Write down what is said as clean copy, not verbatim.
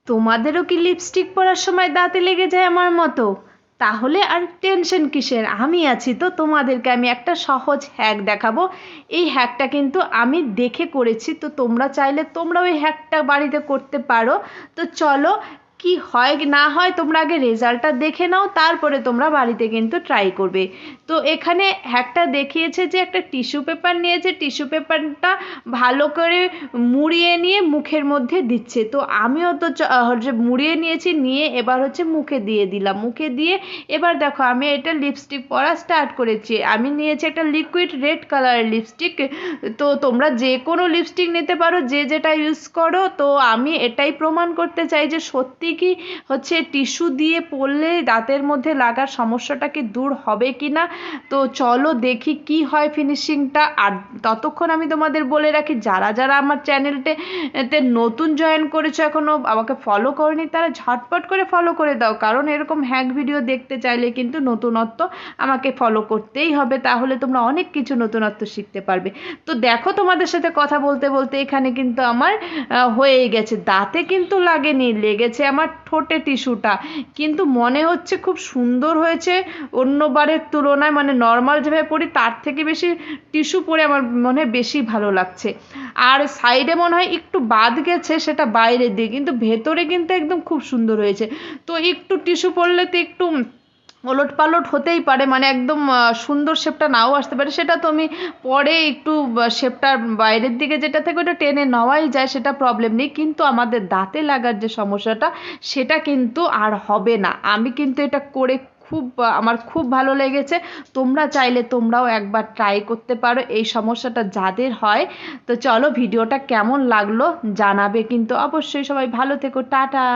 তোমাদেরও কি লিপস্টিক পরার সময় দাঁতে লেগে যায় আমার মতো? তাহলে আর টেনশন কিসের, আমি আছি তো। তোমাদেরকে আমি একটা সহজ হ্যাক দেখাবো। এই হ্যাকটা কিন্তু আমি দেখে করেছি, তো তোমরা চাইলে তোমরাও এই হ্যাকটা বাড়িতে করতে পারো। তো চলো, কি হয় না হয় তোমরা আগে রেজাল্টটা দেখে নাও, তারপরে তোমরা বাড়িতে কিন্তু ট্রাই করবে। তো এখানে হ্যাকটা দেখিয়েছে যে একটা টিস্যু পেপার নিয়েছে, টিস্যু পেপারটা ভালো করে মুড়িয়ে নিয়ে মুখের মধ্যে দিচ্ছে। তো আমিও তো হচ্ছে মুড়িয়ে নিয়েছি, নিয়ে এবার হচ্ছে মুখে দিয়ে দিলাম। মুখে দিয়ে এবার দেখো আমি এটা লিপস্টিক পরা স্টার্ট করেছি। আমি নিয়েছি একটা লিকুইড রেড কালারের লিপস্টিক। তো তোমরা যে কোনো লিপস্টিক নিতে পারো, যে যেটা ইউজ করো। তো আমি এটাই প্রমাণ করতে চাই যে সত্যি কি হচ্ছে টিস্যু দিয়ে পরলে দাঁতের মধ্যে লাগার সমস্যাটা কি দূর হবে কি না। তো চলো দেখি কি হয় ফিনিশিংটা। আর ততক্ষণ আমি তোমাদের বলে রাখি, যারা যারা আমার চ্যানেলটাতে নতুন জয়েন করেছো, এখনও আমাকে ফলো করনি, তারা ঝটপট করে ফলো করে দাও। কারণ এরকম হ্যাক ভিডিও দেখতে চাইলে কিন্তু নতুনত্ব আমাকে ফলো করতেই হবে, তাহলে তোমরা অনেক কিছু নতুনত্ব শিখতে পারবে। তো দেখো, তোমাদের সাথে কথা বলতে বলতে এখানে কিন্তু আমার হয়ে গেছে। দাঁতে কিন্তু লাগেনি, লেগেছে আমার ঠোঁটে টিস্যুটা। কিন্তু মনে হচ্ছে খুব সুন্দর হয়েছে অন্যবারের তুলনায়। মানে নর্মাল যেভাবে পড়ি তার থেকে বেশি টিস্যু পরে আমার মনে হয় বেশি ভালো লাগছে। আর সাইডে মনে হয় একটু বাদ গেছে, সেটা বাইরের দিকে, কিন্তু ভেতরে কিন্তু একদম খুব সুন্দর হয়েছে। তো একটু টিস্যু পরলে তো একটু ওলট পালট হতেই পারে, মানে একদম সুন্দর শেপটা নাও আসতে পারে। সেটা তো আমি পরে একটু শেপটার বাইরের দিকে যেটা থেকে ওটা টেনে নেওয়াই যায়, সেটা প্রবলেম নেই। কিন্তু আমাদের দাঁতে লাগার যে সমস্যাটা, সেটা কিন্তু আর হবে না। আমি কিন্তু এটা করে আমার খুব ভালো লেগেছে। তোমরা চাইলে তোমরাও একবার ট্রাই করতে পারো এই সমস্যাটা যাদের হয়। তো চলো, ভিডিওটা কেমন লাগলো জানাবে কিন্তু অবশ্যই। সবাই ভালো থেকো, টাটা।